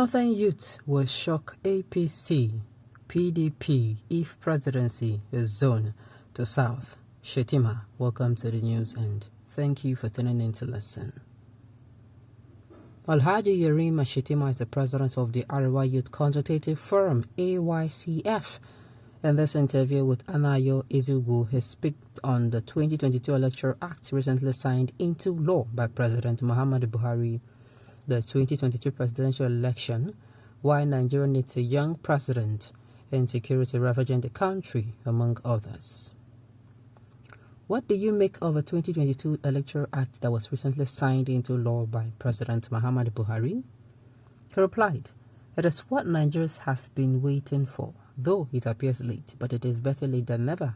Northern youth will shock APC, PDP if presidency is zoned to South. Shettima, welcome to the news and thank you for tuning in to listen. Alhaji Yerima Shettima is the president of the Arewa Youth Consultative Forum, AYCF. In this interview with Anayo Ezugu, he speaks on the 2022 Electoral Act recently signed into law by President Muhammadu Buhari, the 2022 presidential election, why Nigeria needs a young president, and security ravaging the country, among others. What do you make of a 2022 Electoral Act that was recently signed into law by President Muhammadu Buhari? He replied, "It is what Nigerians have been waiting for, though it appears late, but it is better late than never.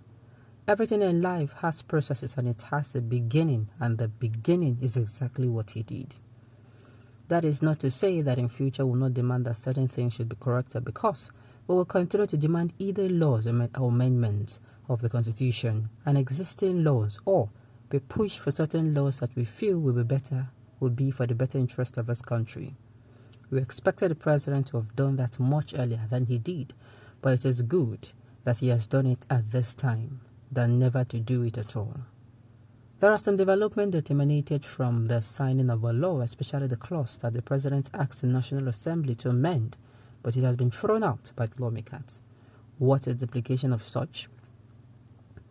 Everything in life has processes and it has a beginning, and the beginning is exactly what he did. That is not to say that in future we will not demand that certain things should be corrected, because we will continue to demand either laws or amendments of the Constitution and existing laws, or we push for certain laws that we feel will be for the better interest of this country. We expected the president to have done that much earlier than he did, but it is good that he has done it at this time than never to do it at all. There are some developments that emanated from the signing of a law, especially the clause that the president asked the National Assembly to amend, but it has been thrown out by the lawmakers. What is the implication of such?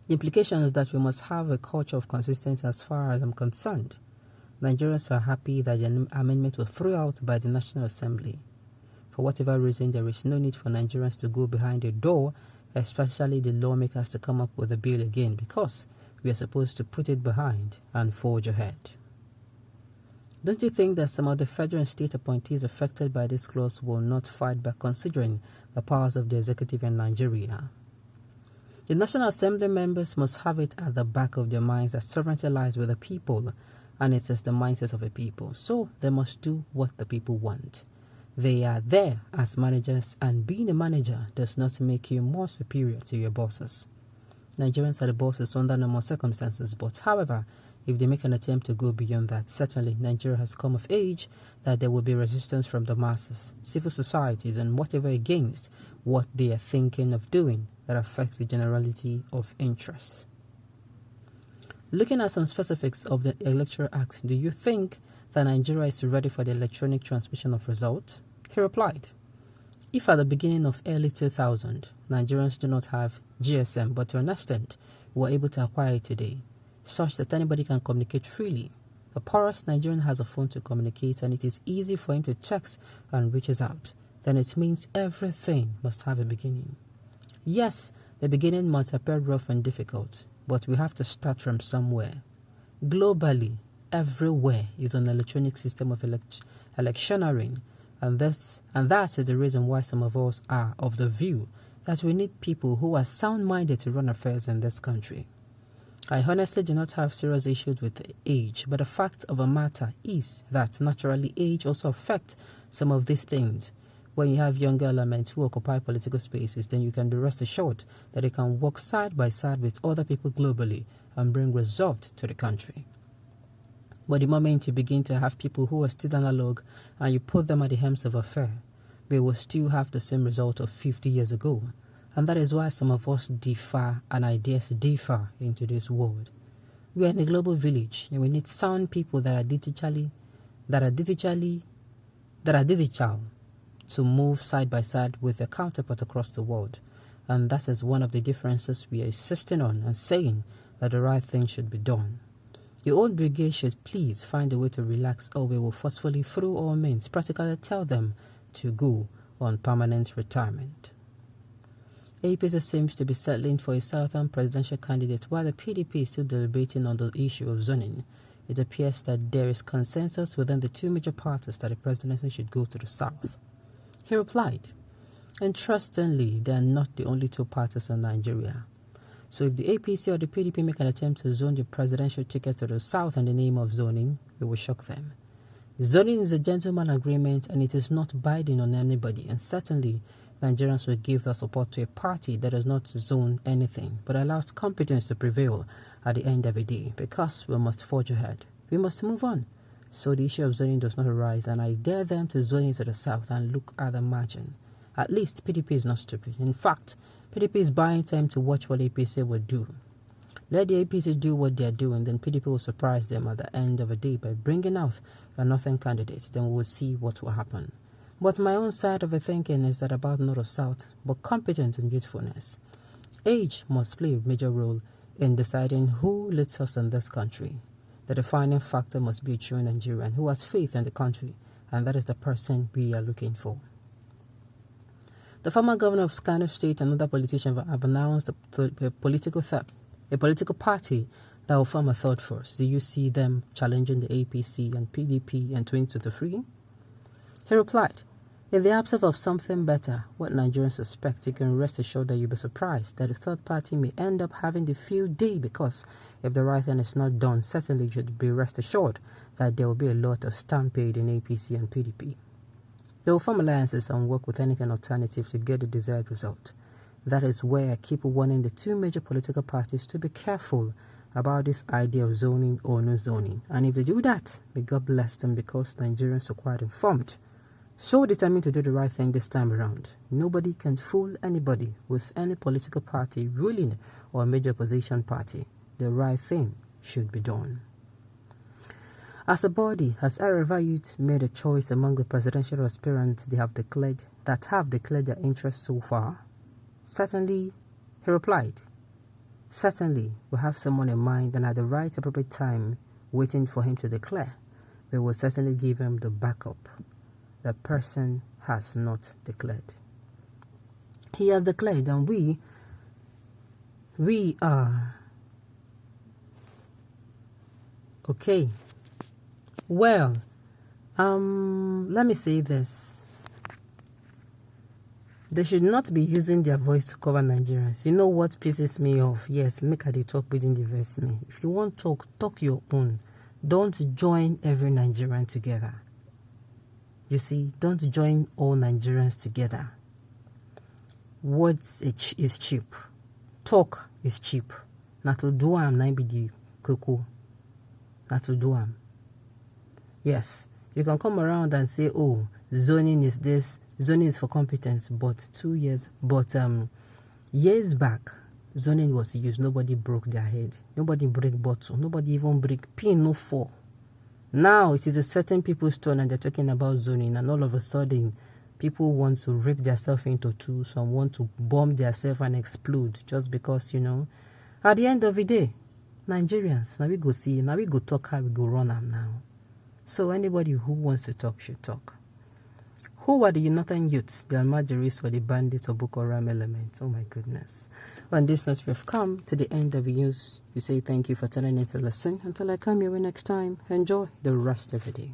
The implication is that we must have a culture of consistency as far as I'm concerned. Nigerians are happy that the amendment was thrown out by the National Assembly. For whatever reason, there is no need for Nigerians to go behind the door, especially the lawmakers to come up with a bill again, because we are supposed to put it behind and forge ahead. Don't you think that some of the federal and state appointees affected by this clause will not fight back, considering the powers of the executive in Nigeria? The National Assembly members must have it at the back of their minds that sovereignty lies with the people, and it is the mindset of the people, so they must do what the people want. They are there as managers, and being a manager does not make you more superior to your bosses. Nigerians are the bosses under normal circumstances, but however, if they make an attempt to go beyond that, certainly Nigeria has come of age that there will be resistance from the masses, civil societies, and whatever against what they are thinking of doing that affects the generality of interests. Looking at some specifics of the Electoral Act, do you think that Nigeria is ready for the electronic transmission of results? He replied, "If at the beginning of early 2000, Nigerians do not have GSM, but to an extent, we are able to acquire it today, such that anybody can communicate freely. The poorest Nigerian has a phone to communicate, and it is easy for him to text and reaches out. Then it means everything must have a beginning. Yes, the beginning might appear rough and difficult, but we have to start from somewhere. Globally, everywhere is an electronic system of electioneering, and that is the reason why some of us are of the view that we need people who are sound-minded to run affairs in this country. I honestly do not have serious issues with age, but the fact of the matter is that naturally age also affects some of these things. When you have younger elements who occupy political spaces, then you can be rest assured that they can work side by side with other people globally and bring results to the country. But the moment you begin to have people who are still analog and you put them at the helms of affair, they will still have the same result of 50 years ago. And that is why some of us differ and ideas differ in today's world. We are in a global village, and we need sound people that are digital to move side by side with their counterparts across the world. And that is one of the differences we are insisting on and saying that the right thing should be done. The old brigade should please find a way to relax, or we will forcefully, through all means, practically tell them to go on permanent retirement. APC seems to be settling for a southern presidential candidate, while the PDP is still deliberating on the issue of zoning. It appears that there is consensus within the two major parties that the presidency should go to the south." He replied, "Interestingly, they are not the only two parties in Nigeria. So if the APC or the PDP make an attempt to zone the presidential ticket to the south in the name of zoning, we will shock them. Zoning is a gentleman agreement, and it is not binding on anybody, and certainly Nigerians will give their support to a party that does not zone anything, but allows competence to prevail at the end of the day, because we must forge ahead. We must move on. so the issue of zoning does not arise, and I dare them to zone into the south and look at the margin. At least PDP is not stupid. In fact, PDP is buying time to watch what APC will do. Let the APC do what they are doing, then PDP will surprise them at the end of the day by bringing out a northern candidate. Then we will see what will happen. But my own side of the thinking is that about north or south, but competence and youthfulness. Age must play a major role in deciding who leads us in this country. The defining factor must be a true Nigerian who has faith in the country, and that is the person we are looking for. The former governor of Kano State and other politicians have announced a political party that will form a third force. Do you see them challenging the APC and PDP in 2023? He replied, in the absence of something better, what Nigerians suspect, you can rest assured that you'll be surprised that the third party may end up having the field day, because if the right thing is not done, certainly you should be rest assured that there will be a lot of stampede in APC and PDP. They will form alliances and work with any kind of alternative to get the desired result. That is where I keep warning the two major political parties to be careful about this idea of zoning or no zoning. And if they do that, may God bless them, because Nigerians are quite informed. So determined to do the right thing this time around. Nobody can fool anybody with any political party ruling or major opposition party. The right thing should be done. As a body, has Arewa Youth made a choice among the presidential aspirants have declared their interest so far? Certainly, he replied. Certainly, we have someone in mind, and at the right appropriate time, waiting for him to declare. We will certainly give him the backup. The person has not declared. He has declared, and we are okay. Well, let me say this. They should not be using their voice to cover Nigerians. You know what pisses me off? Yes, make her they talk within the verse me. If you want to talk your own. Don't join every Nigerian together. You see, don't join all Nigerians together. Words is cheap. Talk is cheap. Not to do am, na be the kuku. Not to do am. Yes, you can come around and say, oh, zoning is this, zoning is for competence, but years back, zoning was used. Nobody broke their head. Nobody break bottle. Nobody even break pin, no fall. Now it is a certain people's turn and they're talking about zoning, and all of a sudden people want to rip themselves into two. Some want to bomb themselves and explode just because, at the end of the day, Nigerians, now we go see, now we go talk how we go run them now. So anybody who wants to talk should talk. Who are the United Youths, the Almajiris, or the bandits or Boko Haram elements? Oh my goodness. On this note, we have come to the end of the news. We say thank you for tuning in to listen. Until I come your way next time, enjoy the rest of the day.